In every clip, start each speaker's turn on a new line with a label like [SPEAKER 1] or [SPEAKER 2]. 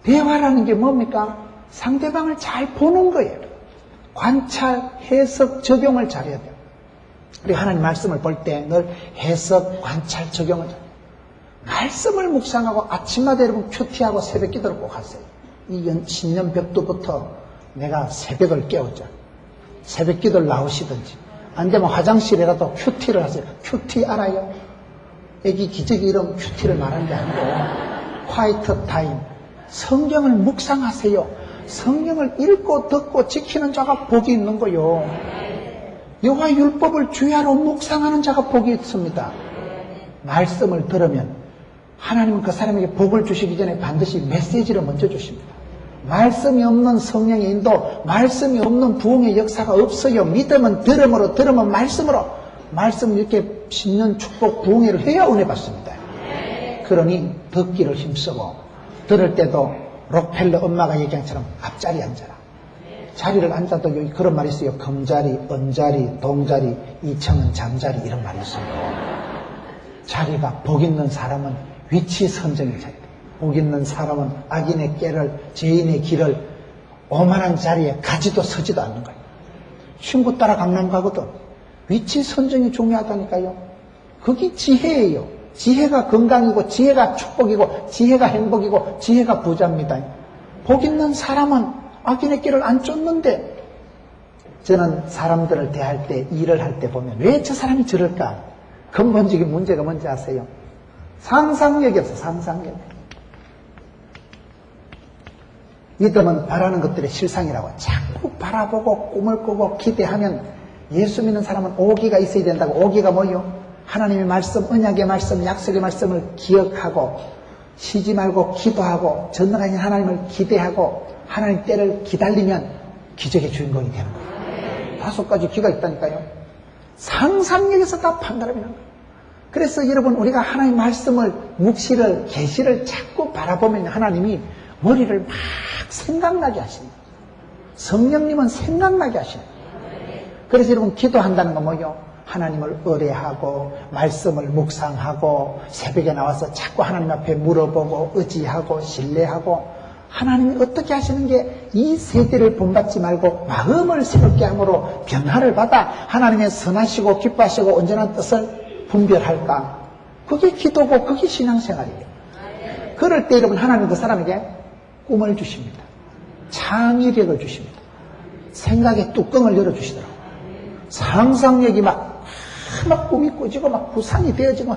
[SPEAKER 1] 대화라는 게 뭡니까? 상대방을 잘 보는 거예요. 관찰, 해석, 적용을 잘해야 돼요. 우리 하나님 말씀을 볼 때 늘 해석, 관찰, 적용을 잘해요. 말씀을 묵상하고 아침마다 여러분 큐티하고 새벽 기도를 꼭 하세요. 이 신년 벽두부터 내가 새벽을 깨우자. 새벽 기도를 나오시든지 안 되면 화장실에라도 큐티를 하세요. 큐티 알아요? 애기 기저귀 이름 큐티를 말하는 게 아니고 화이트 타임. 성경을 묵상하세요. 성경을 읽고 듣고 지키는 자가 복이 있는 거요. 여호와의 율법을 주야로 묵상하는 자가 복이 있습니다. 말씀을 들으면 하나님은 그 사람에게 복을 주시기 전에 반드시 메시지를 먼저 주십니다. 말씀이 없는 성령의 인도, 말씀이 없는 부흥의 역사가 없어요. 믿음은 들음으로, 들음은 말씀으로. 말씀 이렇게 10년 축복 부흥회를 해야 은혜 받습니다. 그러니 듣기를 힘쓰고 들을 때도 록펠러 엄마가 얘기한 것처럼 앞자리에 앉아라. 자리를 앉아도 여기 그런 말이 있어요. 금자리, 은자리, 동자리, 이청은 잠자리 이런 말이 있어요. 자리가 복 있는 사람은 위치 선정의 자리다. 복 있는 사람은 악인의 꾀를, 죄인의 길을 오만한 자리에 가지도 서지도 않는 거예요. 친구 따라 강남 가거든. 위치 선정이 중요하다니까요. 그게 지혜예요. 지혜가 건강이고 지혜가 축복이고 지혜가 행복이고 지혜가 부자입니다. 복 있는 사람은 악인의 길을 안 쫓는데, 저는 사람들을 대할 때, 일을 할 때 보면 왜 저 사람이 저럴까? 근본적인 문제가 뭔지 아세요? 상상력이 없어. 상상력. 믿음은 바라는 것들의 실상이라고. 자꾸 바라보고 꿈을 꾸고 기대하면, 예수 믿는 사람은 오기가 있어야 된다고. 오기가 뭐요? 하나님의 말씀, 언약의 말씀, 약속의 말씀을 기억하고 쉬지 말고 기도하고 전능하신 하나님을 기대하고 하나님 때를 기다리면 기적의 주인공이 되는 거예요. 5가지 기가 있다니까요. 상상력에서 다 판단하는 거예요. 그래서 여러분, 우리가 하나님 말씀을, 묵시를, 계시를 자꾸 바라보면 하나님이 머리를 막 생각나게 하십니다. 성령님은 생각나게 하십니다. 그래서 여러분, 기도한다는 건 뭐예요? 하나님을 의뢰하고 말씀을 묵상하고 새벽에 나와서 자꾸 하나님 앞에 물어보고 의지하고 신뢰하고, 하나님이 어떻게 하시는 게 이 세대를 본받지 말고 마음을 새롭게 함으로 변화를 받아 하나님의 선하시고 기뻐하시고 온전한 뜻을 분별할까? 그게 기도고 그게 신앙생활이에요. 그럴 때 여러분, 하나님은 그 사람에게 꿈을 주십니다. 창의력을 주십니다. 생각의 뚜껑을 열어주시더라고요. 상상력이 막 꿈이 꾸지고 막 구상이 되어지고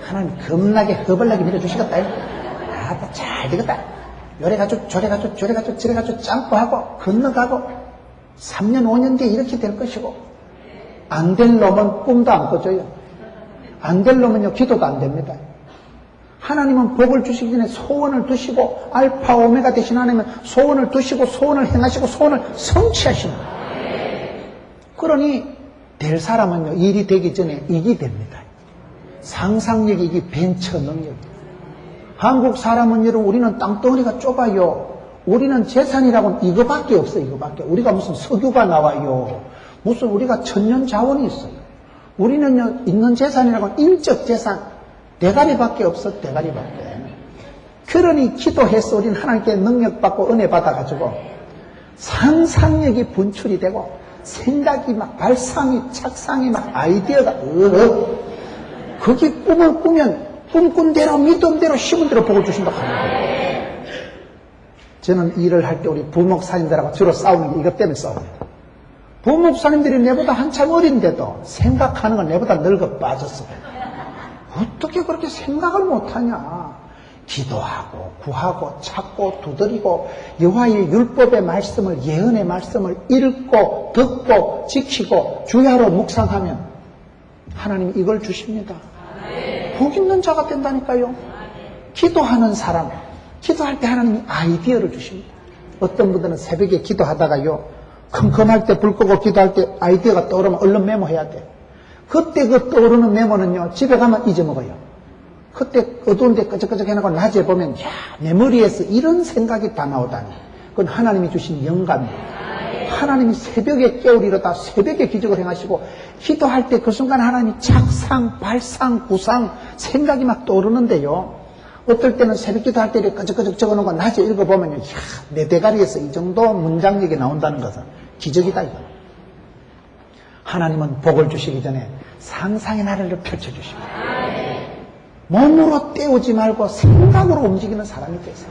[SPEAKER 1] 하나님 겁나게 허벌나게 밀어주시겠다. 잘 되겠다. 요래가지고 저래가지고 저래가지고 저래가지고 짬뽕하고 건너가고 3년 5년 뒤에 이렇게 될 것이고, 안 될 놈은 꿈도 안 꿔줘요. 안 될 놈은요 기도도 안 됩니다. 하나님은 복을 주시기 전에 소원을 두시고, 알파 오메가 되신 하나님은 소원을 두시고 소원을 행하시고 소원을 성취하십니다. 그러니 될 사람은요 일이 되기 전에 이기 됩니다. 상상력이 이게 벤처 능력이에요. 한국 사람은 여러분, 우리는 땅덩어리가 좁아요. 우리는 재산이라고는 이거밖에 없어요. 이거밖에. 우리가 무슨 석유가 나와요. 무슨 우리가 천년 자원이 있어요. 우리는요 있는 재산이라고는 인적 재산, 대가리밖에 없어. 대가리밖에. 그러니 기도해서 우리는 하나님께 능력받고 은혜 받아가지고 상상력이 분출이 되고 생각이 막 발상이 착상이 막 아이디어가 거기 꿈을 꾸면 꿈꾼 대로 믿음대로 심은 대로 복을 주신다고 합니다. 저는 일을 할 때 우리 부목사님들하고 주로 싸우는 게 이것 때문에 싸웁니다. 부목사님들이 내보다 한참 어린데도 생각하는 건 내보다 늙어 빠졌어. 어떻게 그렇게 생각을 못하냐. 기도하고 구하고 찾고 두드리고 여호와의 율법의 말씀을, 예언의 말씀을 읽고 듣고 지키고 주야로 묵상하면 하나님 이걸 주십니다. 복 있는 자가 된다니까요. 기도하는 사람, 기도할 때 하나님이 아이디어를 주십니다. 어떤 분들은 새벽에 기도하다가요 컴컴할 때 불 끄고 기도할 때 아이디어가 떠오르면 얼른 메모해야 돼. 그때 그 떠오르는 메모는요 집에 가면 잊어먹어요. 그때 어두운데 끄적끄적 해놓고 낮에 보면 내 머리에서 이런 생각이 다 나오다니. 그건 하나님이 주신 영감이에요. 하나님이 새벽에 깨우리로다 새벽에 기적을 행하시고, 기도할 때 그 순간 하나님이 착상, 발상, 구상, 생각이 막 떠오르는데요. 어떨 때는 새벽기도 할 때 이렇게 끄적끄적 적어놓은 거 낮에 읽어보면요. 이야, 내 대가리에서 이 정도 문장력이 나온다는 것은 기적이다, 이거. 하나님은 복을 주시기 전에 상상의 나래를 펼쳐주십니다. 몸으로 때우지 말고 생각으로 움직이는 사람이 되세요.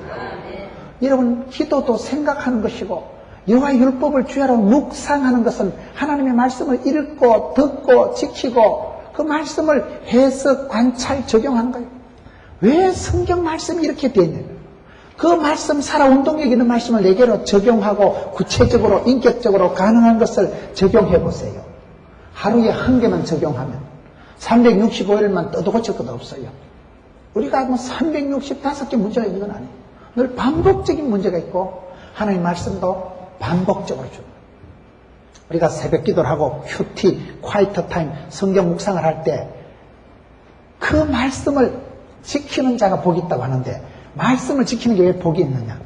[SPEAKER 1] 여러분, 기도도 생각하는 것이고 여호와의 율법을 주야로 묵상하는 것은 하나님의 말씀을 읽고 듣고 지키고 그 말씀을 해석, 관찰, 적용하는 거예요. 왜 성경 말씀이 이렇게 되냐? 그 말씀, 살아운동력 있는 말씀을 내게로 적용하고 구체적으로, 인격적으로 가능한 것을 적용해 보세요. 하루에 한 개만 적용하면 365일만 떠도 고칠 것도 없어요. 우리가 뭐 365개 문제가 있는 건 아니에요. 늘 반복적인 문제가 있고 하나님의 말씀도 반복적으로 줍니다. 우리가 새벽 기도를 하고 큐티, 콰이트 타임, 성경 묵상을 할 때 그 말씀을 지키는 자가 복이 있다고 하는데 말씀을 지키는 게 왜 복이 있느냐?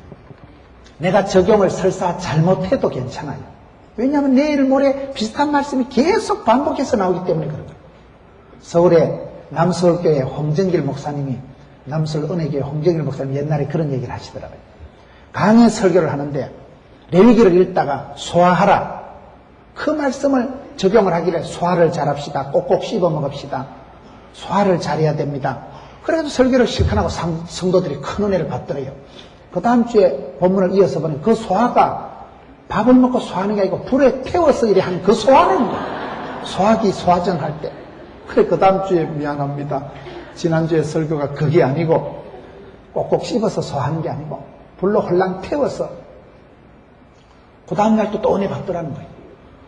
[SPEAKER 1] 내가 적용을 설사 잘못해도 괜찮아요. 왜냐하면 내일 모레 비슷한 말씀이 계속 반복해서 나오기 때문에 그런 거예요. 서울의 남서울교회 홍정길 목사님이, 남서울 은혜교회 홍정길 목사님이 옛날에 그런 얘기를 하시더라고요. 강의 설교를 하는데 레위기를 읽다가 소화하라. 그 말씀을 적용을 하기를 소화를 잘합시다. 꼭꼭 씹어 먹읍시다. 소화를 잘해야 됩니다. 그래도 설교를 실컷하고 성도들이 큰 은혜를 받더래요. 그 다음 주에 본문을 이어서 보니 그 소화가 밥을 먹고 소화하는 게 아니고 불에 태워서 이래 하는 그 소화는 거예요. 소화기 소화전 할 때. 그래, 그 다음 주에 미안합니다. 지난주에 설교가 그게 아니고 꼭꼭 씹어서 소화하는 게 아니고 불로 홀랑 태워서 그 다음날 또 은혜 받더라는 거예요.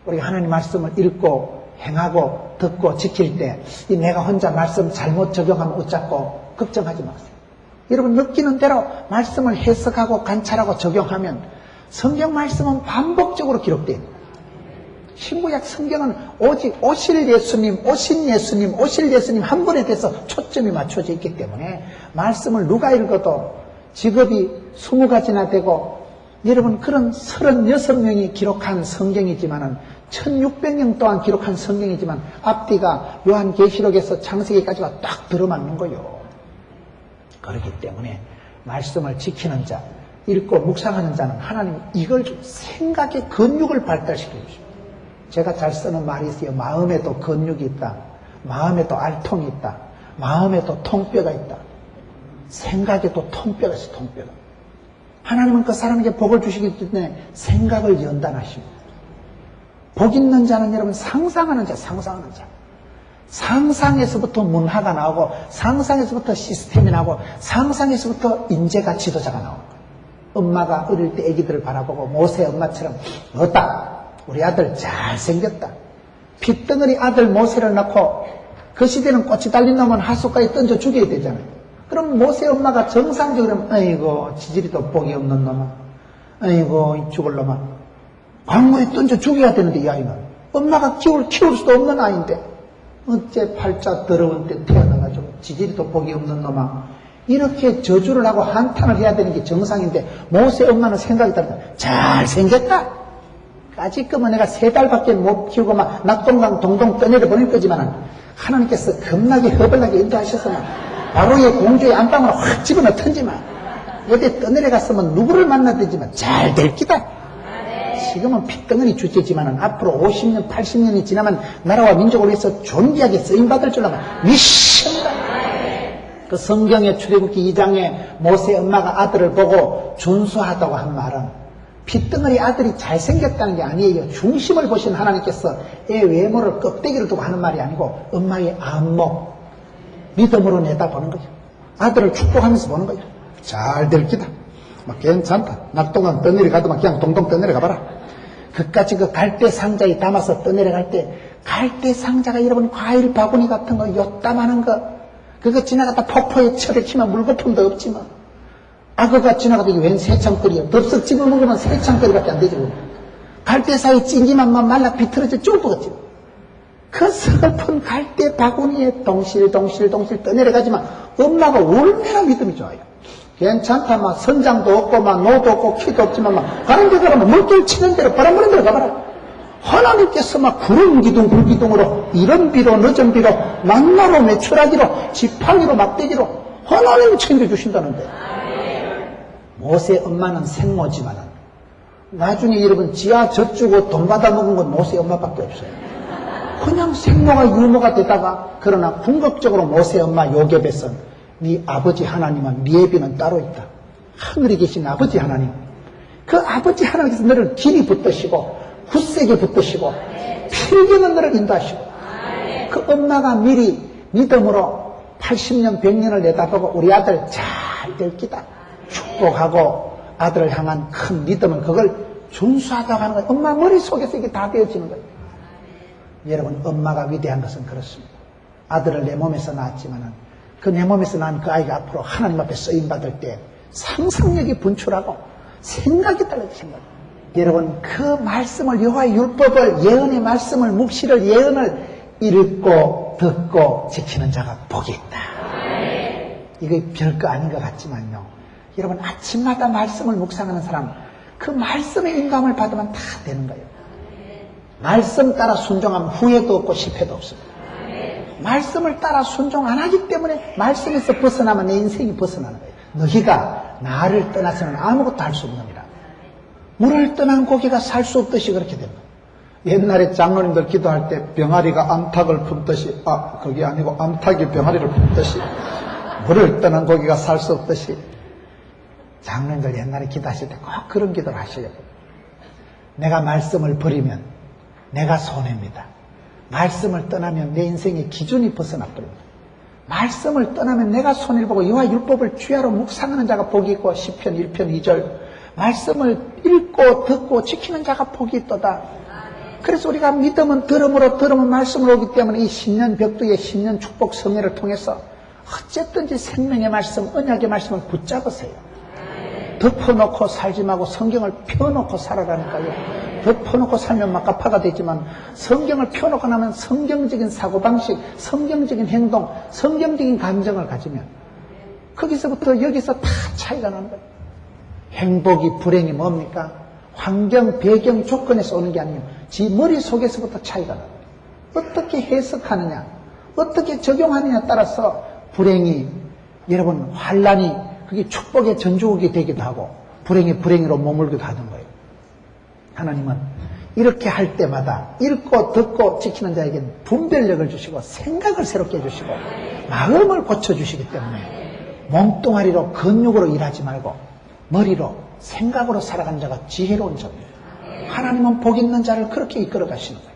[SPEAKER 1] 우리가 하나님 말씀을 읽고 행하고 듣고 지킬 때 이 내가 혼자 말씀 잘못 적용하면 어쩌고 걱정하지 마세요. 여러분 느끼는 대로 말씀을 해석하고 관찰하고 적용하면 성경 말씀은 반복적으로 기록돼요. 신구약 성경은 오직 오실 예수님, 오신 예수님, 오실 예수님 한 분에 대해서 초점이 맞춰져 있기 때문에 말씀을 누가 읽어도 직업이 20가지나 되고 여러분 그런 36명이 기록한 성경이지만은 1600년 동안 기록한 성경이지만 앞뒤가 요한계시록에서 창세기까지가 딱 들어맞는 거예요. 그렇기 때문에 말씀을 지키는 자, 읽고 묵상하는 자는 하나님 이걸 좀 생각의 근육을 발달시켜 주십니다. 제가 잘 쓰는 말이 있어요. 마음에도 근육이 있다. 마음에도 알통이 있다. 마음에도 통뼈가 있다. 생각에도 통뼈가 있어, 통뼈가. 하나님은 그 사람에게 복을 주시기 때문에 생각을 연단하십니다. 복 있는 자는 여러분 상상하는 자, 상상하는 자. 상상에서부터 문화가 나오고 상상에서부터 시스템이 나오고 상상에서부터 인재가 지도자가 나오는 거예요. 엄마가 어릴 때 아기들을 바라보고 모세 엄마처럼 어따 우리 아들 잘생겼다. 핏덩어리 아들 모세를 낳고 그 시대는 꽃이 달린 놈은 하수가에 던져 죽여야 되잖아요. 그럼 모세 엄마가 정상적으로 아이고 지질이도 복이 없는 놈아, 아이고 죽을 놈아, 광고에 던져 죽여야 되는데 이 아이는 엄마가 키울 수도 없는 아이인데 어째 팔자 더러운 때 태어나가지고 지질이도 복이 없는 놈아, 이렇게 저주를 하고 한탄을 해야 되는 게 정상인데 모세 엄마는 생각이 다르다. 잘생겼다. 아직까지는 내가 3달밖에 못 키우고 막 낙동강 동동 떠내려 보낼 거지만 하나님께서 겁나게 허벌나게 인도하셔서 바로의 공주의 안방으로 확 집어넣던지만 어디 떠내려갔으면 누구를 만나든지만 잘 될 기다. 지금은 핏덩어리 주제지만 앞으로 50년 80년이 지나면 나라와 민족을 위해서 존귀하게 쓰임받을 줄 알아. 미션다. 그 성경의 출애굽기 2장에 모세 엄마가 아들을 보고 준수하다고 한 말은 핏덩어리 아들이 잘생겼다는 게 아니에요. 중심을 보신 하나님께서 애 외모를 껍데기를 두고 하는 말이 아니고 엄마의 안목, 믿음으로 내다보는 거죠. 아들을 축복하면서 보는 거죠. 잘 될 기다. 막 괜찮다. 낙동강 떠내려 가더만 그냥 동동 떠내려 가봐라. 그까지 그 갈대 상자에 담아서 떠내려갈 때 갈대 상자가 여러분 과일 바구니 같은 거 요따만한 거 그거 지나가다 폭포에 쳐박히면 물거품도 없지만 악어가 지나가다 이게 웬 새창거리야. 덥석 집어먹으면 새창거리밖에 안 되지. 갈대 사이 찡기만 말라 비틀어져 쫄보겠지. 그 슬픈 갈대 바구니에 동실동실 떠내려가지만 엄마가 얼마나 믿음이 좋아요. 괜찮다. 막 선장도 없고 막 노도 없고 키도 없지만 막 가는 데 가면 물길 치는 대로 바람 부는 대로 가봐라. 하나님께서 막 구름 기둥 불기둥으로 이른 비로 늦은 비로 만나로 매출하기로 지팡이로 막대기로 하나님이 챙겨주신다는데. 모세 엄마는 생모지만은 나중에 여러분 지하 젖주고 돈 받아먹은 건 모세 엄마밖에 없어요. 그냥 생모가 유모가 되다가 그러나 궁극적으로 모세 엄마 요셉에선 네 아버지 하나님은 리에비는 따로 있다. 하늘에 계신 아버지 하나님. 그 아버지 하나님께서 너를 길이 붙드시고 굳세게 붙드시고 필경은 너를 인도하시고 그 엄마가 미리 믿음으로 80년 100년을 내다보고 우리 아들 잘 될 기다 축복하고 아들을 향한 큰 믿음을 그걸 준수하다고 하는 거예요. 엄마 머릿속에서 이게 다 되어지는 거예요. 여러분 엄마가 위대한 것은 그렇습니다. 아들을 내 몸에서 낳았지만은 그 내 몸에서 낳은 그 아이가 앞으로 하나님 앞에 쓰임받을 때 상상력이 분출하고 생각이 달라지신 거예요. 여러분 그 말씀을 여호와의 율법을 예언의 말씀을 묵시를 예언을 읽고 듣고 지키는 자가 복이 있다. 이게 별거 아닌 것 같지만요. 여러분 아침마다 말씀을 묵상하는 사람 그 말씀의 인감을 받으면 다 되는 거예요. 말씀 따라 순종하면 후회도 없고 실패도 없습니다. 말씀을 따라 순종 안 하기 때문에 말씀에서 벗어나면 내 인생이 벗어나는 거예요. 너희가 나를 떠나서는 아무것도 할 수 없는 겁니다. 물을 떠난 고기가 살 수 없듯이 그렇게 됩니다. 옛날에 장로님들 기도할 때 병아리가 암탉을 품듯이 그게 아니고 암탉이 병아리를 품듯이 물을 떠난 고기가 살 수 없듯이 장로님들 옛날에 기도하실 때 꼭 그런 기도를 하셔요. 내가 말씀을 버리면 내가 손해입니다. 말씀을 떠나면 내 인생의 기준이 벗어나 버립니다. 말씀을 떠나면 내가 손해를 보고 여호와 율법을 주야로 묵상하는 자가 복이 있고 시편 1편 2절 말씀을 읽고 듣고 지키는 자가 복이 있도다. 그래서 우리가 믿음은 들음으로 들음은 말씀으로 오기 때문에 이 신년 벽두의 신년 축복 성회를 통해서 어쨌든지 생명의 말씀 언약의 말씀을 붙잡으세요. 덮어놓고 살지 말고 성경을 펴놓고 살아가니까요. 덮어놓고 살면 막가파가 되지만 성경을 펴놓고 나면 성경적인 사고방식, 성경적인 행동, 성경적인 감정을 가지면 거기서부터 여기서 다 차이가 나는 거예요. 행복이 불행이 뭡니까? 환경, 배경, 조건에서 오는 게 아니에요. 지 머릿속에서부터 차이가 나요. 어떻게 해석하느냐, 어떻게 적용하느냐에 따라서 불행이, 여러분 환란이 그게 축복의 전주국이 되기도 하고 불행이 불행으로 머물기도 하는 거예요. 하나님은 이렇게 할 때마다 읽고 듣고 지키는 자에게는 분별력을 주시고 생각을 새롭게 해주시고 마음을 고쳐주시기 때문에 몸뚱아리로 근육으로 일하지 말고 머리로 생각으로 살아가는 자가 지혜로운 자입니다. 하나님은 복 있는 자를 그렇게 이끌어 가시는 거예요.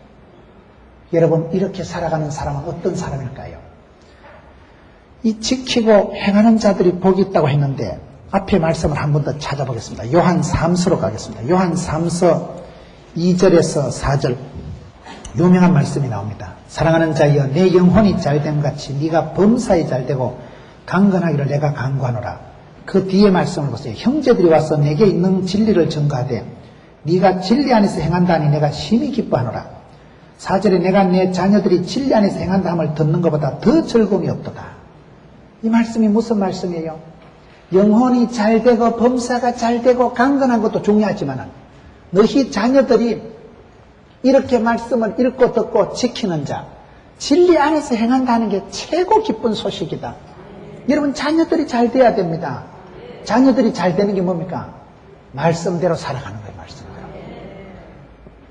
[SPEAKER 1] 여러분 이렇게 살아가는 사람은 어떤 사람일까요? 이 지키고 행하는 자들이 복이 있다고 했는데 앞에 말씀을 한 번 더 찾아보겠습니다. 요한 3서로 가겠습니다. 요한 3서 2절에서 4절 유명한 말씀이 나옵니다. 사랑하는 자여 내 영혼이 잘됨 같이 네가 범사에 잘되고 강건하기를 내가 간구하노라. 그 뒤에 말씀을 보세요. 형제들이 와서 내게 있는 진리를 전가하되 네가 진리 안에서 행한다니 내가 심히 기뻐하노라. 4절에 내가 내 자녀들이 진리 안에서 행한다 함을 듣는 것보다 더 즐거움이 없도다. 이 말씀이 무슨 말씀이에요? 영혼이 잘되고 범사가 잘되고 강건한 것도 중요하지만 너희 자녀들이 이렇게 말씀을 읽고 듣고 지키는 자, 진리 안에서 행한다는 게 최고 기쁜 소식이다. 여러분 자녀들이 잘 돼야 됩니다. 자녀들이 잘 되는 게 뭡니까? 말씀대로 살아가는 거예요. 말씀대로.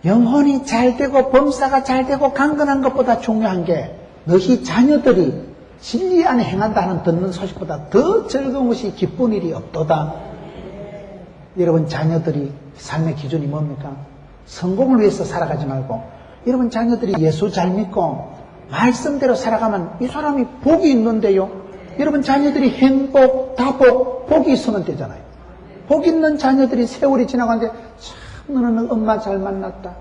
[SPEAKER 1] 영혼이 잘 되고 범사가 잘 되고 강건한 것보다 중요한 게 너희 자녀들이 진리 안에 행한다는 듣는 소식보다 더 즐거운 것이 기쁜 일이 없도다. 여러분 자녀들이 삶의 기준이 뭡니까? 성공을 위해서 살아가지 말고 여러분 자녀들이 예수 잘 믿고 말씀대로 살아가면 이 사람이 복이 있는데요. 여러분 자녀들이 행복, 다복, 복이 있으면 되잖아요. 복 있는 자녀들이 세월이 지나가는데 참 너는 엄마 잘 만났다.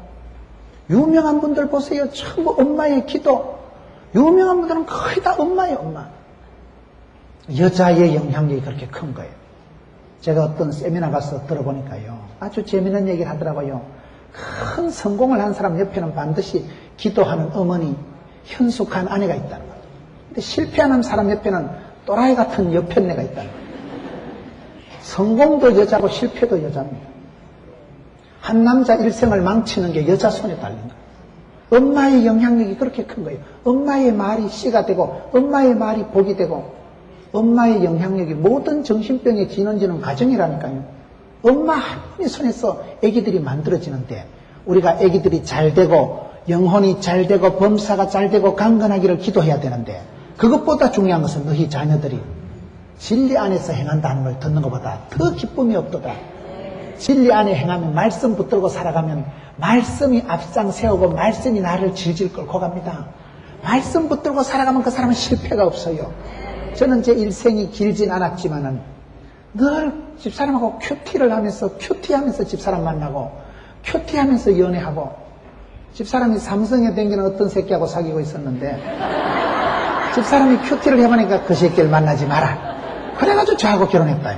[SPEAKER 1] 유명한 분들 보세요. 전부 엄마의 기도. 유명한 분들은 거의 다 엄마예요. 엄마. 여자의 영향력이 그렇게 큰 거예요. 제가 어떤 세미나 가서 들어보니까요. 아주 재미있는 얘기를 하더라고요. 큰 성공을 한 사람 옆에는 반드시 기도하는 어머니, 현숙한 아내가 있다는 거예요. 근데 실패하는 사람 옆에는 또라이 같은 여편네가 있다는 거예요. 성공도 여자고 실패도 여자입니다. 한 남자 일생을 망치는 게 여자 손에 달린 거예요. 엄마의 영향력이 그렇게 큰 거예요. 엄마의 말이 씨가 되고 엄마의 말이 복이 되고 엄마의 영향력이 모든 정신병의 진원지는 가정이라니까요. 엄마 한 분의 손에서 아기들이 만들어지는데 우리가 아기들이 잘 되고 영혼이 잘 되고 범사가 잘 되고 강건하기를 기도해야 되는데 그것보다 중요한 것은 너희 자녀들이 진리 안에서 행한다는 걸 듣는 것보다 더 기쁨이 없도다. 진리 안에 행하면 말씀 붙들고 살아가면 말씀이 앞장 세우고 말씀이 나를 질질 끌고 갑니다. 말씀 붙들고 살아가면 그 사람은 실패가 없어요. 저는 제 일생이 길진 않았지만은 늘 집사람하고 큐티하면서 집사람 만나고 큐티하면서 연애하고 집사람이 삼성에 댕기는 어떤 새끼하고 사귀고 있었는데 집사람이 큐티를 해보니까 그 새끼를 만나지 마라. 그래가지고 저하고 결혼했다.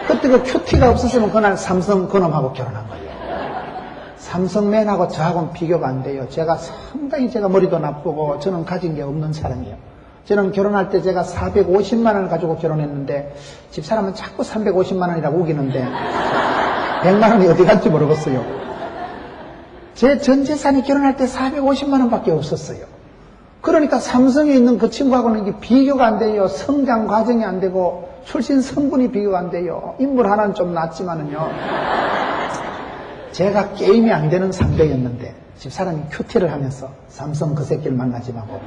[SPEAKER 1] 그때 그 큐티가 없었으면 그날 삼성 그놈하고 결혼한 거예요. 삼성맨하고 저하고는 비교가 안 돼요. 제가 상당히 머리도 나쁘고 저는 가진 게 없는 사람이에요. 저는 결혼할 때 제가 450만 원을 가지고 결혼했는데 집사람은 자꾸 350만 원이라고 우기는데 100만 원이 어디 갔는지 모르겠어요. 제 전 재산이 결혼할 때 450만 원밖에 없었어요. 그러니까 삼성에 있는 그 친구하고는 이게 비교가 안 돼요. 성장 과정이 안 되고 출신 성분이 비교가 안 돼요. 인물 하나는 좀 낫지만은요. 제가 게임이 안 되는 상대였는데 집사람이 큐티를 하면서 삼성 그 새끼를 만나지 말고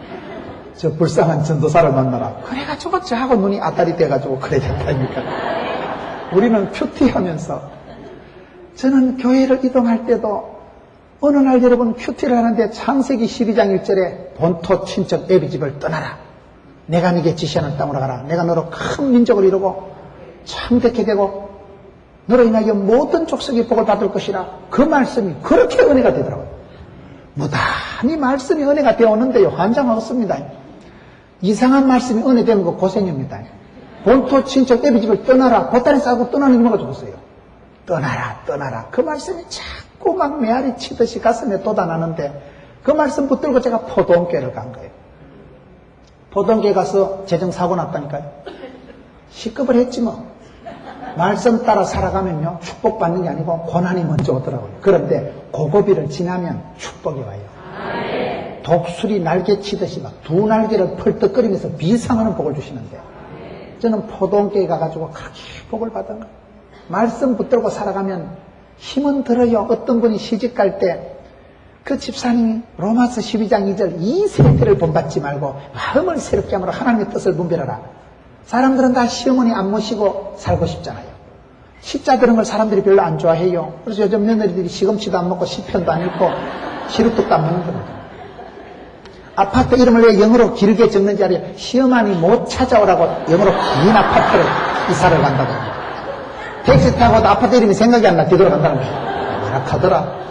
[SPEAKER 1] 저 불쌍한 전도사를 만나라. 그래가지고 저하고 눈이 아다리 돼가지고 그래 됐다니까. 우리는 큐티하면서 저는 교회를 이동할 때도 어느 날 여러분 큐티를 하는데 창세기 12장 1절에 본토 친척 애비 집을 떠나라. 내가 네게 지시하는 땅으로 가라. 내가 너로 큰 민족을 이루고 창대케 되고 너로 인하여 모든 족속이 복을 받을 것이라. 그 말씀이 그렇게 은혜가 되더라고요. 무단히 말씀이 은혜가 되어오는데요. 환장 없습니다. 이상한 말씀이 은혜 되는 거 고생입니다. 본토 친척 애비 집을 떠나라. 보따리 싸고 떠나는 이유가 죽었어요. 떠나라. 그 말씀이 자꾸 막 메아리 치듯이 가슴에 돋아나는데 그 말씀 붙들고 제가 포동교회를 간 거예요. 포동교회 가서 재정사고 났다니까요. 시급을 했지 뭐. 말씀 따라 살아가면요 축복받는 게 아니고 고난이 먼저 오더라고요. 그런데 고고비를 지나면 축복이 와요. 독수리 날개치듯이 막 두 날개를 펄떡거리면서 비상하는 복을 주시는데 저는 포동교회 가가지고 그렇게 복을 받은 거예요. 말씀 붙들고 살아가면 힘은 들어요. 어떤 분이 시집갈 때 그 집사님이 로마서 12장 2절 이 세대를 본받지 말고 마음을 새롭게 함으로 하나님의 뜻을 분별하라. 사람들은 다 시어머니 안 모시고 살고 싶잖아요. 시자 들은 걸 사람들이 별로 안 좋아해요. 그래서 요즘 며느리들이 시금치도 안 먹고 시편도 안 읽고 시루떡도 안 먹는 겁니다. 아파트 이름을 왜 영어로 길게 적는지 알아요? 시어머니 못 찾아오라고 영어로 긴 아파트를 이사를 간다고 합니다. 택시 타고도 아파트 이름이 생각이 안 나 뒤돌아간다는 거예요. 열악하더라.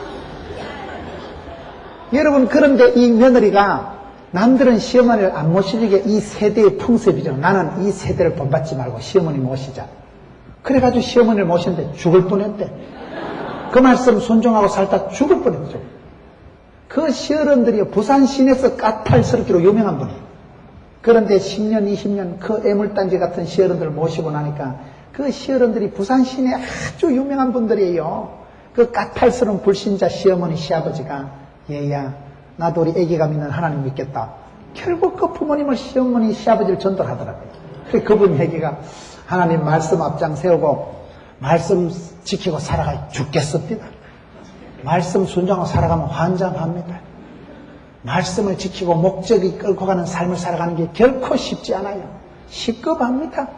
[SPEAKER 1] 여러분 그런데 이 며느리가 남들은 시어머니를 안 모시는 게 이 세대의 풍습이죠. 나는 이 세대를 본받지 말고 시어머니 모시자. 그래가지고 시어머니를 모셨는데 죽을 뻔했대. 그 말씀 순종하고 살다 죽을 뻔했죠. 그 시어른들이 부산 시내에서 까탈스럽기로 유명한 분이에요. 그런데 10년, 20년 그 애물단지 같은 시어른들을 모시고 나니까 그 시어른들이 부산 시내 아주 유명한 분들이에요. 그 까탈스러운 불신자 시어머니, 시아버지가 얘야, 나도 우리 애기가 믿는 하나님 믿겠다. 결국 그 부모님을 시어머니, 시아버지를 전도를 하더라고요. 그래서 그분 얘기가 하나님 말씀 앞장 세우고 말씀 지키고 살아가 죽겠습니다. 말씀 순종하고 살아가면 환장합니다. 말씀을 지키고 목적이 끌고 가는 삶을 살아가는 게 결코 쉽지 않아요. 시급합니다.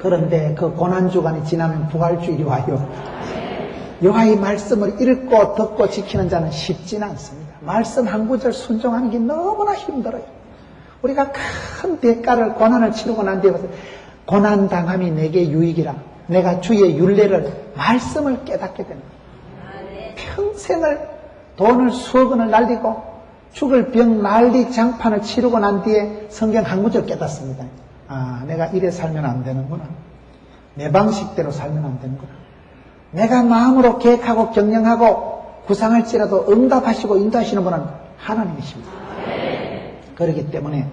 [SPEAKER 1] 그런데 그 고난주간이 지나면 부활주일이 와요. 여호와의 말씀을 읽고 듣고 지키는 자는 쉽지는 않습니다. 말씀 한 구절 순종하는 게 너무나 힘들어요. 우리가 큰 대가를 고난을 치르고 난 뒤에 고난당함이 내게 유익이라. 내가 주의 율례를 말씀을 깨닫게 됩니다. 평생을 돈을 수억 원을 날리고 죽을 병 난리 장판을 치르고 난 뒤에 성경 한 구절 깨닫습니다. 아, 내가 이래 살면 안 되는구나. 내 방식대로 살면 안 되는구나. 내가 마음으로 계획하고 경영하고 구상할지라도 응답하시고 인도하시는 분은 하나님이십니다. 그렇기 때문에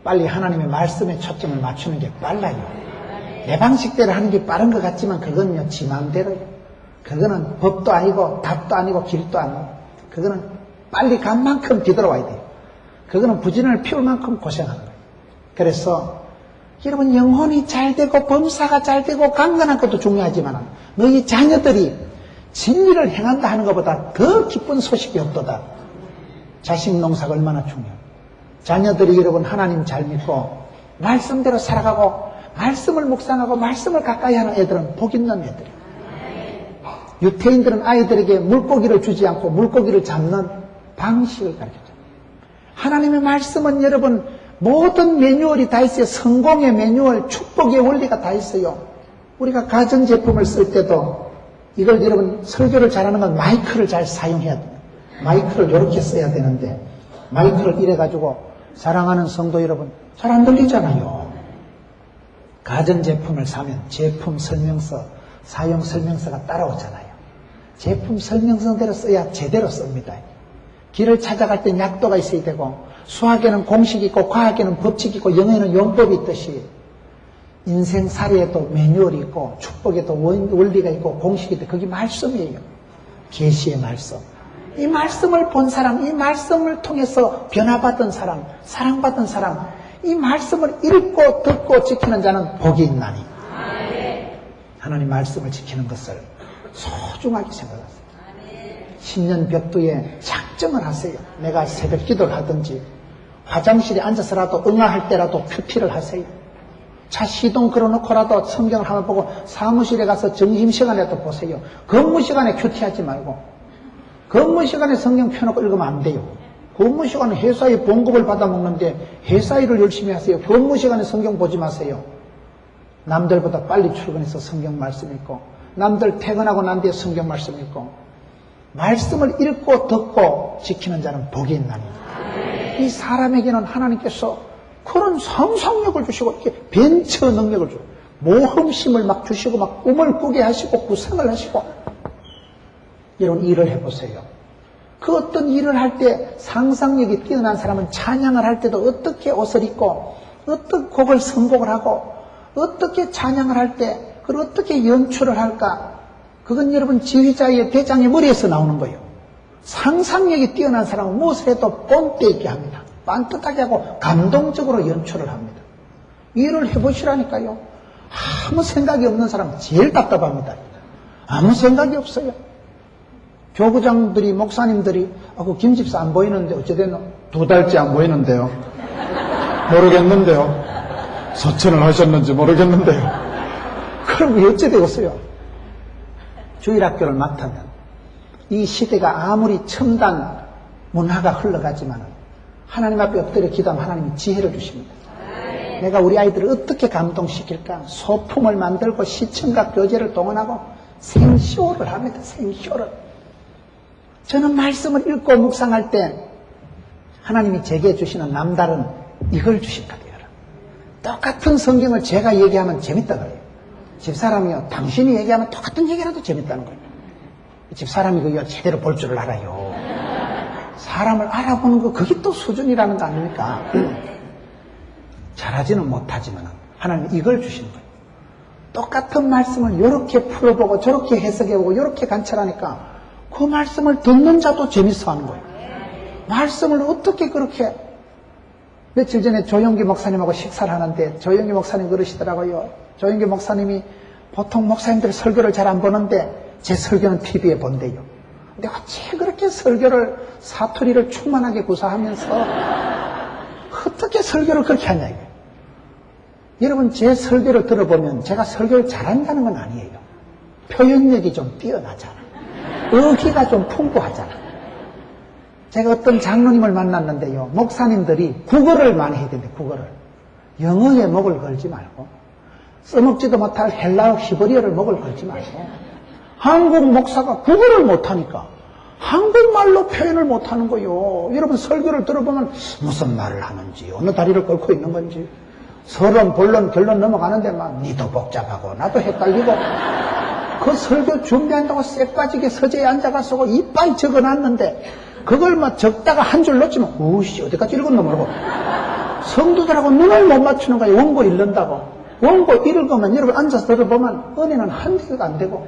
[SPEAKER 1] 빨리 하나님의 말씀에 초점을 맞추는 게 빨라요. 내 방식대로 하는 게 빠른 것 같지만 그건요 지 마음대로요. 그거는 법도 아니고 답도 아니고 길도 아니고 그거는 빨리 간 만큼 뒤돌아와야 돼요. 그거는 부진을 피울 만큼 고생하는 거예요. 그래서 여러분, 영혼이 잘 되고 범사가 잘 되고 강건한 것도 중요하지만 너희 자녀들이 진리를 행한다 하는 것보다 더 기쁜 소식이 없도다. 자식 농사가 얼마나 중요해요. 자녀들이 여러분 하나님 잘 믿고 말씀대로 살아가고 말씀을 묵상하고 말씀을 가까이 하는 애들은 복 있는 애들이에요. 유태인들은 아이들에게 물고기를 주지 않고 물고기를 잡는 방식을 가르쳤죠. 하나님의 말씀은 여러분 모든 매뉴얼이 다 있어요. 성공의 매뉴얼, 축복의 원리가 다 있어요. 우리가 가전제품을 쓸 때도 이걸 여러분 설교를 잘하는 건 마이크를 잘 사용해야 돼요. 마이크를 이렇게 써야 되는데 마이크를 이래가지고 사랑하는 성도 여러분 잘 안 들리잖아요. 가전제품을 사면 제품 설명서, 사용 설명서가 따라오잖아요. 제품 설명서대로 써야 제대로 씁니다. 길을 찾아갈 땐 약도가 있어야 되고 수학에는 공식이 있고 과학에는 법칙이 있고 영어에는 용법이 있듯이 인생 사례에도 매뉴얼이 있고 축복에도 원리가 있고 공식이 있고 그게 말씀이에요. 계시의 말씀. 이 말씀을 본 사람, 이 말씀을 통해서 변화받은 사람, 사랑받은 사람, 이 말씀을 읽고 듣고 지키는 자는 복이 있나니. 하나님 말씀을 지키는 것을 소중하게 생각하세요. 신년 벽두에 작정을 하세요. 내가 새벽 기도를 하든지 화장실에 앉아서라도 응아할 때라도 큐티를 하세요. 차 시동 걸어놓고라도 성경을 한번 보고 사무실에 가서 점심시간에도 보세요. 근무시간에 큐티하지 말고 근무시간에 성경 펴놓고 읽으면 안 돼요. 근무시간에 회사에 봉급을 받아먹는데 회사 일을 열심히 하세요. 근무시간에 성경 보지 마세요. 남들보다 빨리 출근해서 성경 말씀 읽고 남들 퇴근하고 난 뒤에 성경 말씀 읽고 말씀을 읽고 듣고 지키는 자는 복이 있나니. 이 사람에게는 하나님께서 그런 상상력을 주시고 이렇게 벤처 능력을 주고 모험심을 막 주시고 막 꿈을 꾸게 하시고 구상을 하시고 이런 일을 해보세요. 그 어떤 일을 할 때 상상력이 뛰어난 사람은 찬양을 할 때도 어떻게 옷을 입고 어떤 곡을 선곡을 하고 어떻게 찬양을 할 때 그걸 어떻게 연출을 할까? 그건 여러분 지휘자의 대장의 머리에서 나오는 거예요. 상상력이 뛰어난 사람은 무엇을 해도 뽐때 있게 합니다. 반듯하게 하고 감동적으로 연출을 합니다. 일을 해보시라니까요. 아무 생각이 없는 사람은 제일 답답합니다. 아무 생각이 없어요. 교구장들이 목사님들이 그 김집사 안 보이는데 어찌됐노?
[SPEAKER 2] 2달째 안 보이는데요. 모르겠는데요. 서천을 하셨는지 모르겠는데요.
[SPEAKER 1] 그럼 어찌 되겠어요? 주일학교를 맡으면 이 시대가 아무리 첨단 문화가 흘러가지만 하나님 앞에 엎드려 기도하면 하나님이 지혜를 주십니다. 내가 우리 아이들을 어떻게 감동시킬까? 소품을 만들고 시청각 교재를 동원하고 생쇼를 합니다. 생쇼를. 저는 말씀을 읽고 묵상할 때 하나님이 제게 주시는 남다른 이걸 주시거든요. 똑같은 성경을 제가 얘기하면 재밌다 그래요. 집사람이요, 당신이 얘기하면 똑같은 얘기라도 재밌다는 거예요. 집사람이 그요 제대로 볼 줄을 알아요. 사람을 알아보는 거 그게 또 수준이라는 거 아닙니까? 잘하지는 못하지만 하나님이 이걸 주시는 거예요. 똑같은 말씀을 이렇게 풀어보고 저렇게 해석해보고 이렇게 관찰하니까 그 말씀을 듣는 자도 재밌어하는 거예요. 말씀을 어떻게 그렇게. 며칠 전에 조영기 목사님하고 식사를 하는데 조영기 목사님 그러시더라고요. 조영기 목사님이 보통 목사님들 설교를 잘 안 보는데 제 설교는 TV에 본대요. 근데 어째 그렇게 설교를 사투리를 충만하게 구사하면서 어떻게 설교를 그렇게 하냐 이거예요. 여러분 제 설교를 들어보면 제가 설교를 잘한다는 건 아니에요. 표현력이 좀 뛰어나잖아. 의기가 좀 풍부하잖아. 제가 어떤 장로님을 만났는데요. 목사님들이 국어를 많이 해야 되는데 국어를. 영어에 목을 걸지 말고 써먹지도 못할 헬라어 히브리어를 목을 걸지 말고 한국 목사가 국어를 못하니까 한국말로 표현을 못하는 거예요. 여러분 설교를 들어보면 무슨 말을 하는지 어느 다리를 끓고 있는 건지 서론, 본론, 결론 넘어가는데 막 니도 복잡하고 나도 헷갈리고 그 설교 준비한다고 쎄빠지게 서재에 앉아가서 이빨 적어놨는데 그걸 막 적다가 한 줄 놓치면 우씨 어디까지 읽었나 모르고 성도들하고 눈을 못 맞추는 거예요. 원고 읽는다고. 원고 읽으면 여러분 앉아서 들어보면 은혜는 한 개가 안 되고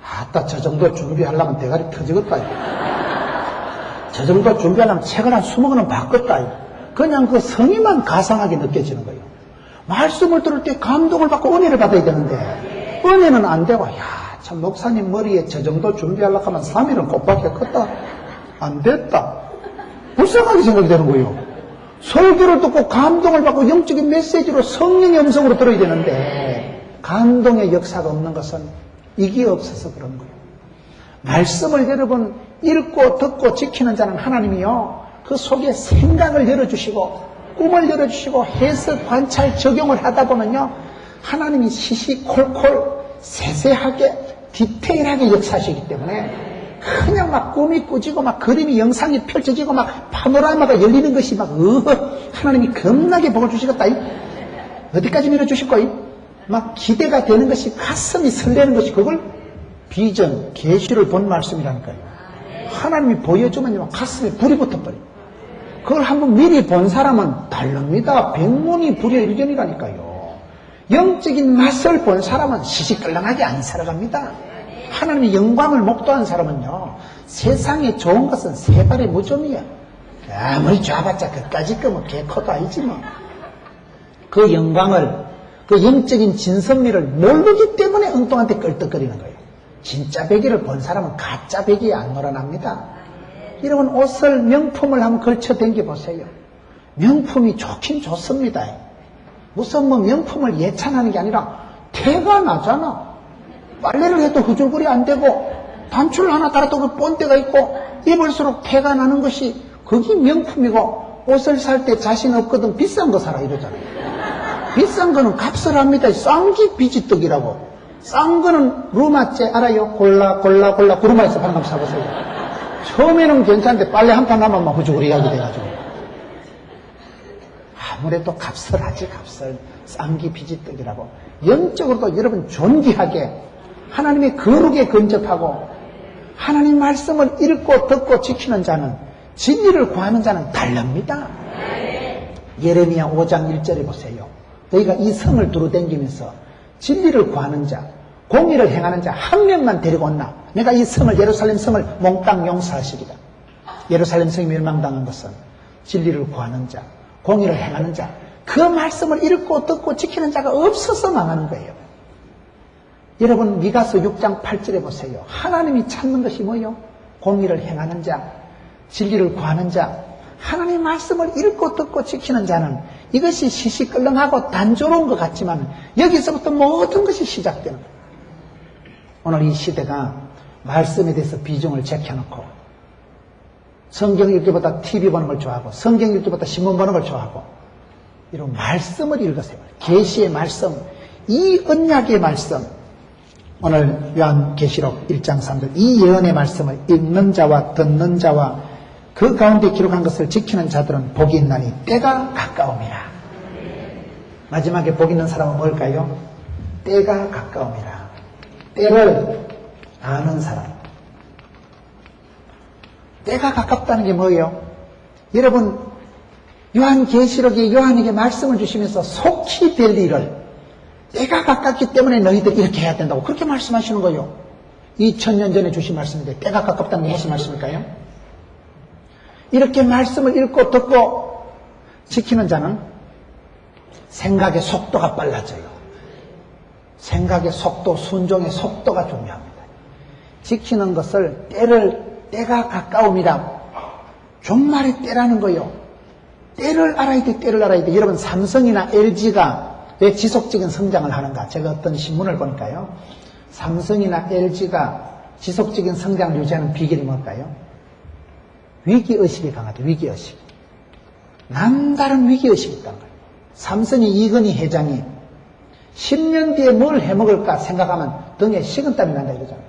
[SPEAKER 1] 아따 저 정도 준비하려면 대가리 터지겠다. 저 정도 준비하려면 책을 한 20권은 바꿨다. 그냥 그 성의만 가상하게 느껴지는 거예요. 말씀을 들을 때 감동을 받고 은혜를 받아야 되는데 은혜는 안 되고 참 목사님 머리에 저 정도 준비하려고 하면 3일은 못 받겠겠다. 안 됐다. 불쌍하게 생각이 되는 거예요. 설교를 듣고 감동을 받고 영적인 메시지로 성령의 음성으로 들어야 되는데 감동의 역사가 없는 것은 이게 없어서 그런 거예요. 말씀을 여러분 읽고 듣고 지키는 자는 하나님이요 그 속에 생각을 열어주시고 꿈을 열어주시고 해석, 관찰, 적용을 하다 보면요 하나님이 시시콜콜 세세하게 디테일하게 역사하시기 때문에 그냥 막 꿈이 꾸지고 막 그림이 영상이 펼쳐지고 막 파노라마가 열리는 것이 막 하나님이 겁나게 복을 주시겠다. 어디까지 밀어주실 거이? 막 기대가 되는 것이 가슴이 설레는 것이 그걸 비전, 계시를 본 말씀이라니까요. 하나님이 보여주면 가슴에 불이 붙어버려. 그걸 한번 미리 본 사람은 다릅니다. 백문이 불여일견이라니까요. 영적인 맛을 본 사람은 시시끌렁하게 안 살아갑니다. 하나님의 영광을 목도한 사람은요 세상에 좋은 것은 세 발의 무좀이야. 아무리 좋아봤자 그까짓 거면 개코도 아니지 뭐. 그 영광을 그 영적인 진선미를 모르기 때문에 엉뚱한테 끌떡거리는 거예요. 진짜 배기를 본 사람은 가짜 배기에 안 놀아납니다. 여러분 옷을 명품을 한번 걸쳐 댕겨보세요. 명품이 좋긴 좋습니다. 무슨 뭐 명품을 예찬하는 게 아니라 태가 나잖아. 빨래를 해도 후줄글이 안 되고 단추를 하나 달아도 그 본때가 있고 입을수록 태가 나는 것이 그게 명품이고 옷을 살 때 자신 없거든 비싼 거 사라 이러잖아요. 비싼 거는 값을 합니다. 쌍기 비지떡이라고. 싼 거는 루마째 알아요? 골라 구루마에서 방금 사보세요. 처음에는 괜찮은데 빨래 한 판 하면 막 후줄글이하게 돼가지고 아무래도 값을 하지 값을. 쌍기 비지떡이라고. 영적으로도 여러분 존귀하게 하나님의 거룩에 근접하고 하나님 말씀을 읽고 듣고 지키는 자는 진리를 구하는 자는 다릅니다. 예레미야 5장 1절에 보세요. 너희가 이 성을 두루다니면서 진리를 구하는 자, 공의를 행하는 자 한 명만 데리고 온나 내가 이 성을 예루살렘 성을 몽땅 용서하시리라. 예루살렘 성이 멸망당한 것은 진리를 구하는 자, 공의를 행하는 자, 그 말씀을 읽고 듣고 지키는 자가 없어서 망하는 거예요. 여러분 미가서 6장 8절에 보세요. 하나님이 찾는 것이 뭐예요? 공의를 행하는 자, 진리를 구하는 자, 하나님 말씀을 읽고 듣고 지키는 자는 이것이 시시끌렁하고 단조로운 것 같지만 여기서부터 모든 것이 시작되는 거예요. 오늘 이 시대가 말씀에 대해서 비중을 제껴놓고 성경 읽기보다 TV 보는 걸 좋아하고 성경 읽기보다 신문 보는 걸 좋아하고 이런 말씀을 읽으세요. 계시의 말씀, 이 언약의 말씀. 오늘 요한계시록 1장 3절 이 예언의 말씀을 읽는 자와 듣는 자와 그 가운데 기록한 것을 지키는 자들은 복이 있나니 때가 가까움이라. 마지막에 복 있는 사람은 뭘까요? 때가 가까움이라. 때를 아는 사람. 때가 가깝다는 게 뭐예요? 여러분 요한계시록에 요한에게 말씀을 주시면서 속히 될 일을 때가 가깝기 때문에 너희들 이렇게 해야 된다고 그렇게 말씀하시는 거예요. 2000년 전에 주신 말씀인데 때가 가깝다는 게 무슨 말씀일까요? 이렇게 말씀을 읽고 듣고 지키는 자는 생각의 속도가 빨라져요. 생각의 속도, 순종의 속도가 중요합니다. 지키는 것을 때가 가까움이라. 종말의 때라는 거예요. 때를 알아야 돼, 때를 알아야 돼. 여러분 삼성이나 LG가 왜 지속적인 성장을 하는가? 제가 어떤 신문을 보니까요. 삼성이나 LG가 지속적인 성장을 유지하는 비결이 뭘까요? 위기의식이 강하다. 위기의식. 남다른 위기의식이 있다는 거예요. 삼성의 이건희 회장이 10년 뒤에 뭘 해먹을까 생각하면 등에 식은땀이 난다 이러잖아요.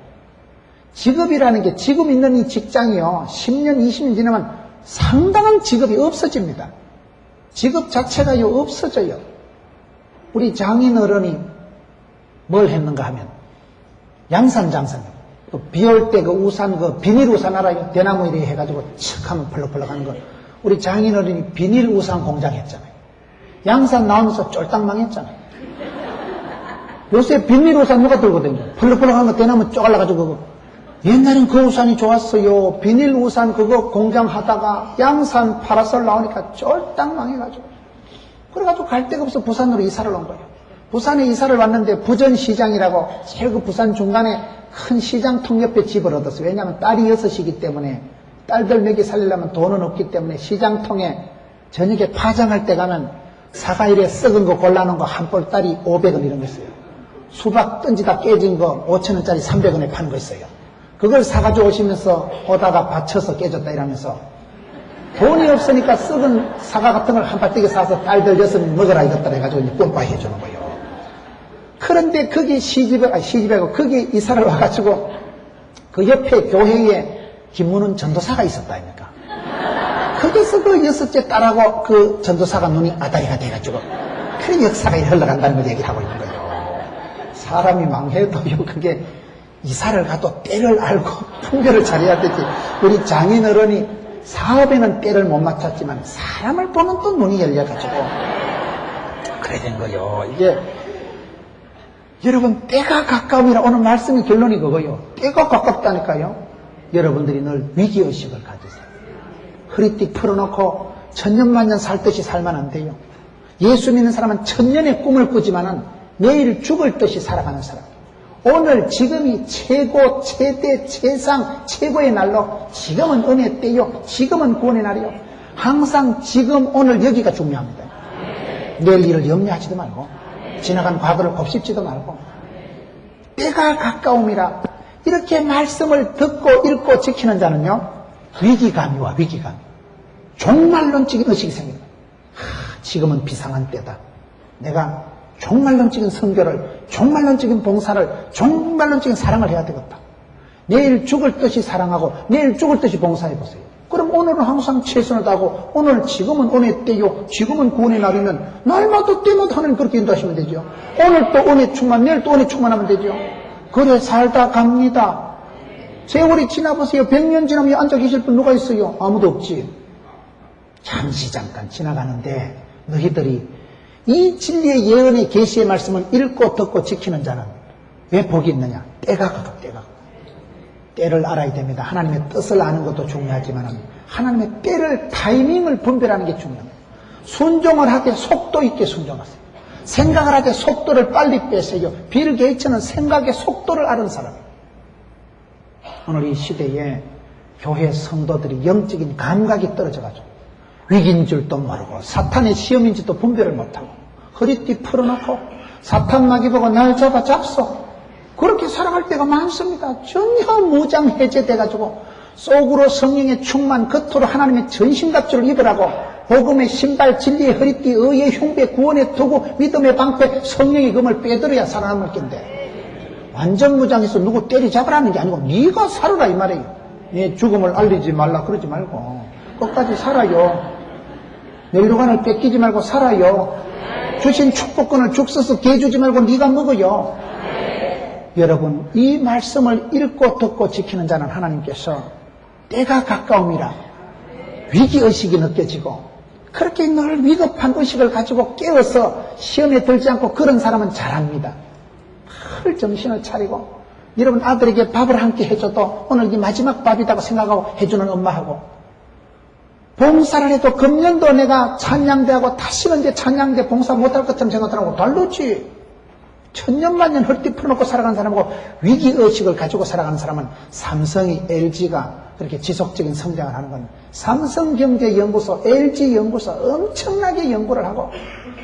[SPEAKER 1] 직업이라는 게 지금 있는 이 직장이요. 10년, 20년 지나면 상당한 직업이 없어집니다. 직업 자체가요 없어져요. 우리 장인 어른이 뭘 했는가 하면 양산장선. 비 올 때 그 우산, 그 비닐 우산 알아요? 대나무 이렇게 해가지고 척 하면 펄럭펄럭 하는 거. 우리 장인 어른이 비닐 우산 공장 했잖아요. 양산 나오면서 쫄딱 망했잖아요. 요새 비닐 우산 누가 들고 다녀? 펄럭펄럭 하는 거 대나무 쪼갈라가지고 그거. 옛날엔 그 우산이 좋았어요. 비닐 우산 그거 공장 하다가 양산 파라솔 나오니까 쫄딱 망해가지고. 그래가지고 갈 데가 없어 부산으로 이사를 온 거예요. 부산에 이사를 왔는데 부전시장이라고 제일 그 부산 중간에 큰 시장통 옆에 집을 얻었어요. 왜냐하면 딸이 6이기 때문에 딸들 먹이 살리려면 돈은 없기 때문에 시장통에 저녁에 파장할 때 가면 사과일에 썩은 거 골라놓은 거 한 볼따리 500원 이런 거 있어요. 수박 던지다 깨진 거 5,000원짜리 300원에 파는 거 있어요. 그걸 사가지고 오시면서 오다가 받쳐서 깨졌다 이러면서 돈이 없으니까 썩은 사과 같은 걸 한 발대기 사서 딸들 6명 먹으라 이것들 해가지고 이제 뿜빠이 해주는 거예요. 그런데 거기 시집하고 거기 이사를 와가지고 그 옆에 교회에 김문훈 전도사가 있었다 아닙니까? 거기서 그 6째 딸하고 그 전도사가 눈이 아다리가 돼가지고 그 역사가 흘러간다는 걸 얘기를 하고 있는 거예요. 사람이 망해도요, 그게 이사를 가도 때를 알고 분별을 잘해야 되지. 우리 장인어른이 사업에는 때를 못 맞췄지만 사람을 보는 또 눈이 열려가지고 그래 된 거예요. 이게 여러분 때가 가까움이라 오늘 말씀의 결론이 그거예요. 때가 가깝다니까요. 여러분들이 늘 위기의식을 가지세요. 허리띠 풀어놓고 천년만년 살듯이 살면 안 돼요. 예수 믿는 사람은 천년의 꿈을 꾸지만은 내일 죽을 듯이 살아가는 사람. 오늘 지금이 최고 최대 최상 최고의 날로 지금은 은혜 때요. 지금은 구원의 날이요. 항상 지금 오늘 여기가 중요합니다. 내일 일을 염려하지도 말고 지나간 과거를 곱씹지도 말고 때가 가까움이라 이렇게 말씀을 듣고 읽고 지키는 자는요 위기감이 와. 위기감. 종말론적인 의식이 생깁니다. 지금은 비상한 때다. 내가 종말론적인 선교를, 종말론적인 봉사를, 종말론적인 사랑을 해야 되겠다. 내일 죽을 듯이 사랑하고 내일 죽을 듯이 봉사해보세요. 그럼 오늘은 항상 최선을 다하고 오늘 지금은 은혜 때요, 지금은 구원의 날이면 날마다 때마다 하나님 그렇게 인도하시면 되죠. 오늘 또 은혜 충만, 내일 또 은혜 충만하면 되죠. 그래 살다 갑니다. 세월이 지나보세요. 100년 지나면 앉아 계실 분 누가 있어요? 아무도 없지. 잠시 잠깐 지나가는데 너희들이 이 진리의 예언의 계시의 말씀을 읽고 듣고 지키는 자는 왜 복이 있느냐? 때가 가깝. 때를 알아야 됩니다. 하나님의 뜻을 아는 것도 중요하지만 하나님의 때를, 타이밍을 분별하는 게 중요합니다. 순종을 하되 속도 있게 순종하세요. 생각을 하되 속도를 빨리 빼세요. 빌 게이츠는 생각의 속도를 아는 사람이에요. 오늘 이 시대에 교회 성도들이 영적인 감각이 떨어져가지고 위기인 줄도 모르고 사탄의 시험인지도 분별을 못하고 허리띠 풀어놓고 사탄 마귀 보고 날 잡소 그렇게 살아갈 때가 많습니다. 전혀 무장 해제돼가지고 속으로 성령의 충만, 겉으로 하나님의 전신갑주를 입으라고 복음의 신발, 진리의 허리띠, 의의 흉배, 구원의 도구, 믿음의 방패, 성령의 금을 빼들어야 살아남을 낀데 완전 무장해서 누구 때리잡으라는 게 아니고 네가 살아라 이 말이에요. 네 죽음을 알리지 말라 그러지 말고 끝까지 살아요. 멸류관을 뺏기지 말고 살아요. 주신 축복권을 죽 써서 개 주지 말고 네가 먹어요. 여러분 이 말씀을 읽고 듣고 지키는 자는 하나님께서 때가 가까움이라 위기의식이 느껴지고 그렇게 늘 위급한 의식을 가지고 깨워서 시험에 들지 않고 그런 사람은 잘합니다. 늘 정신을 차리고 여러분 아들에게 밥을 한 끼 해줘도 오늘 이 마지막 밥이라고 생각하고 해주는 엄마하고 봉사를 해도 금년도 내가 찬양대하고 다시는 이제 찬양대 봉사 못할 것처럼 생각하고 다르지. 천년만년 헐띠 풀어놓고 살아가는 사람하고 위기의식을 가지고 살아가는 사람은 삼성이 LG가 그렇게 지속적인 성장을 하는 건 삼성경제연구소, LG연구소 엄청나게 연구를 하고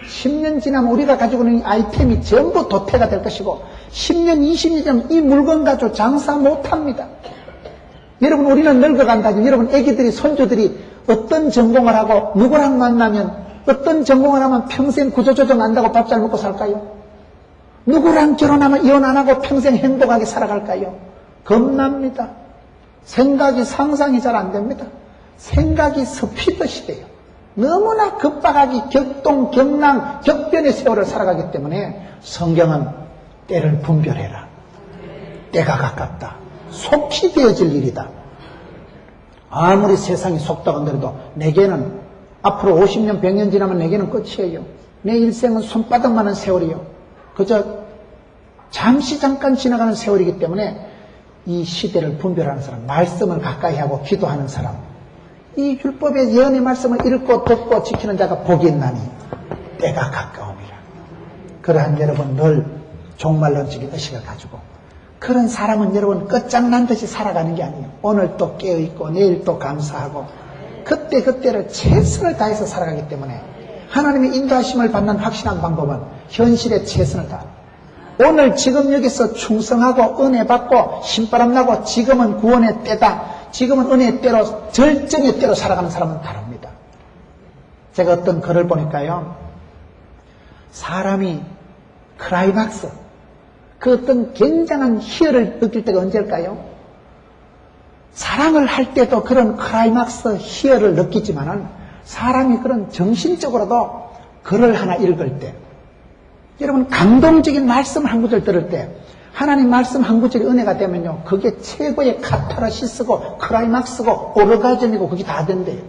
[SPEAKER 1] 10년 지나면 우리가 가지고 있는 아이템이 전부 도태가 될 것이고 10년, 20년 지나면 이 물건 가지고 장사 못합니다. 여러분 우리는 늙어간다지. 여러분 애기들이 손주들이 어떤 전공을 하고 누구랑 만나면 어떤 전공을 하면 평생 구조조정 안다고 밥 잘 먹고 살까요? 누구랑 결혼하면 이혼 안 하고 평생 행복하게 살아갈까요? 겁납니다. 생각이 상상이 잘 안 됩니다. 생각이 스피드시 돼요. 너무나 급박하게 격동, 격랑, 격변의 세월을 살아가기 때문에 성경은 때를 분별해라. 때가 가깝다. 속히 되어질 일이다. 아무리 세상이 속도가 느려도 내게는 앞으로 50년, 100년 지나면 내게는 끝이에요. 내 일생은 손바닥만한 세월이요. 그저 잠시 잠깐 지나가는 세월이기 때문에 이 시대를 분별하는 사람, 말씀을 가까이 하고 기도하는 사람, 이 율법의 예언의 말씀을 읽고 듣고 지키는 자가 복이 있나니 때가 가까움이라. 그러한 여러분 늘 종말론적인 의식을 가지고 그런 사람은 여러분 끝장난 듯이 살아가는 게 아니에요. 오늘 또 깨어있고 내일 또 감사하고 그때그때를 최선을 다해서 살아가기 때문에 하나님의 인도하심을 받는 확실한 방법은 현실에 최선을 다하는 거예요. 오늘 지금 여기서 충성하고 은혜 받고 신바람 나고 지금은 구원의 때다. 지금은 은혜의 때로 절정의 때로 살아가는 사람은 다릅니다. 제가 어떤 글을 보니까요. 사람이 클라이막스 그 어떤 굉장한 희열을 느낄 때가 언제일까요? 사랑을 할 때도 그런 클라이막스 희열을 느끼지만은 사람이 그런 정신적으로도 글을 하나 읽을 때 여러분 감동적인 말씀 한 구절 들을 때 하나님 말씀 한 구절이 은혜가 되면요 그게 최고의 카타르시스고 클라이막스고 오르가즘이고 그게 다 된대요.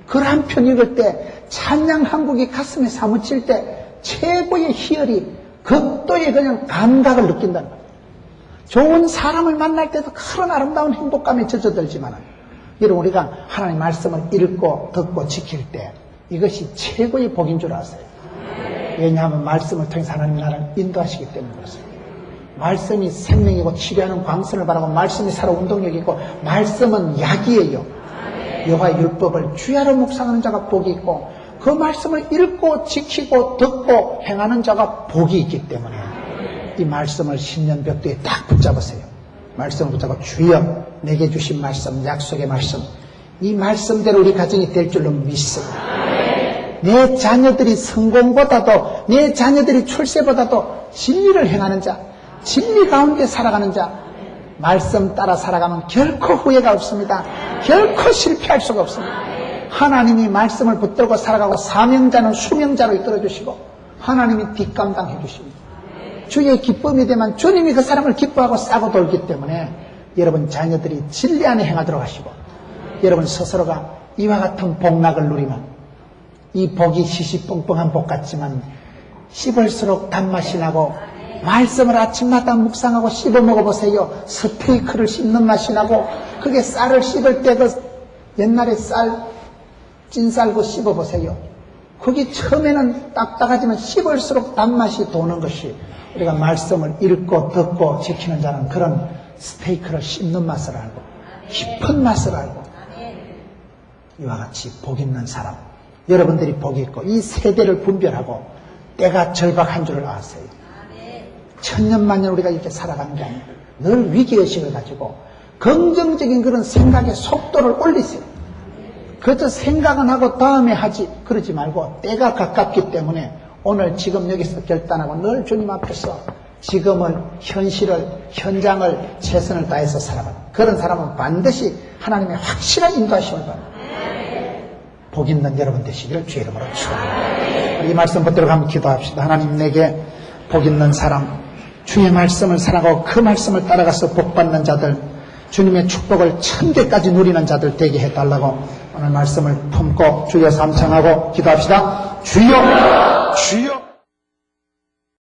[SPEAKER 1] 글 한 편 읽을 때 찬양 한 곡이 가슴에 사무칠 때 최고의 희열이 극도의 그냥 감각을 느낀다는 거예요. 좋은 사람을 만날 때도 그런 아름다운 행복감에 젖어들지만 여러분 우리가 하나님 말씀을 읽고 듣고 지킬 때 이것이 최고의 복인 줄 아세요. 왜냐하면 말씀을 통해서 하나님 나를 인도하시기 때문에 그렇습니다. 말씀이 생명이고 치료하는 광선을 바라고 말씀이 살아 운동력이 있고 말씀은 약이에요. 여호와의 율법을 주야로 묵상하는 자가 복이 있고 그 말씀을 읽고 지키고 듣고 행하는 자가 복이 있기 때문에 이 말씀을 신년벽두에 딱 붙잡으세요. 말씀을 붙잡고 주여 내게 주신 말씀 약속의 말씀 이 말씀대로 우리 가정이 될 줄로 믿습니다. 내 자녀들이 성공보다도 내 자녀들이 출세보다도 진리를 행하는 자 진리 가운데 살아가는 자 말씀 따라 살아가면 결코 후회가 없습니다. 결코 실패할 수가 없습니다. 하나님이 말씀을 붙들고 살아가고 사명자는 수명자로 이끌어 주시고 하나님이 뒷감당해 주십니다. 주의 기쁨이 되면 주님이 그 사람을 기뻐하고 싸고 돌기 때문에 여러분 자녀들이 진리 안에 행하도록 하시고 여러분 스스로가 이와 같은 복락을 누리면 이 복이 시시뻥뻥한 복 같지만 씹을수록 단맛이 나고 말씀을 아침마다 묵상하고 씹어 먹어보세요. 스테이크를 씹는 맛이 나고 그게 쌀을 씹을 때 그 옛날에 찐쌀고 씹어보세요. 그게 처음에는 딱딱하지만 씹을수록 단맛이 도는 것이 우리가 말씀을 읽고 듣고 지키는 자는 그런 스테이크를 씹는 맛을 알고 깊은 맛을 알고 이와 같이 복 있는 사람 여러분들이 복이 있고 이 세대를 분별하고 때가 절박한 줄을 아세요. 천년만년 우리가 이렇게 살아가는 게 아니에요. 늘 위기의식을 가지고 긍정적인 그런 생각의 속도를 올리세요. 그저 생각은 하고 다음에 하지 그러지 말고 때가 가깝기 때문에 오늘 지금 여기서 결단하고 늘 주님 앞에서 지금을 현실을 현장을 최선을 다해서 살아가는 그런 사람은 반드시 하나님의 확실한 인도하심을 받는 복 있는 여러분 되시기를 주의 이름으로 축원합니다. 이 말씀 붙들고 한번 기도합시다. 하나님 내게 복 있는 사람 주의 말씀을 살아가고 그 말씀을 따라가서 복받는 자들 주님의 축복을 1000개까지 누리는 자들 되게 해달라고 오늘 말씀을 품고 주여 삼창하고 기도합시다. 주여 주여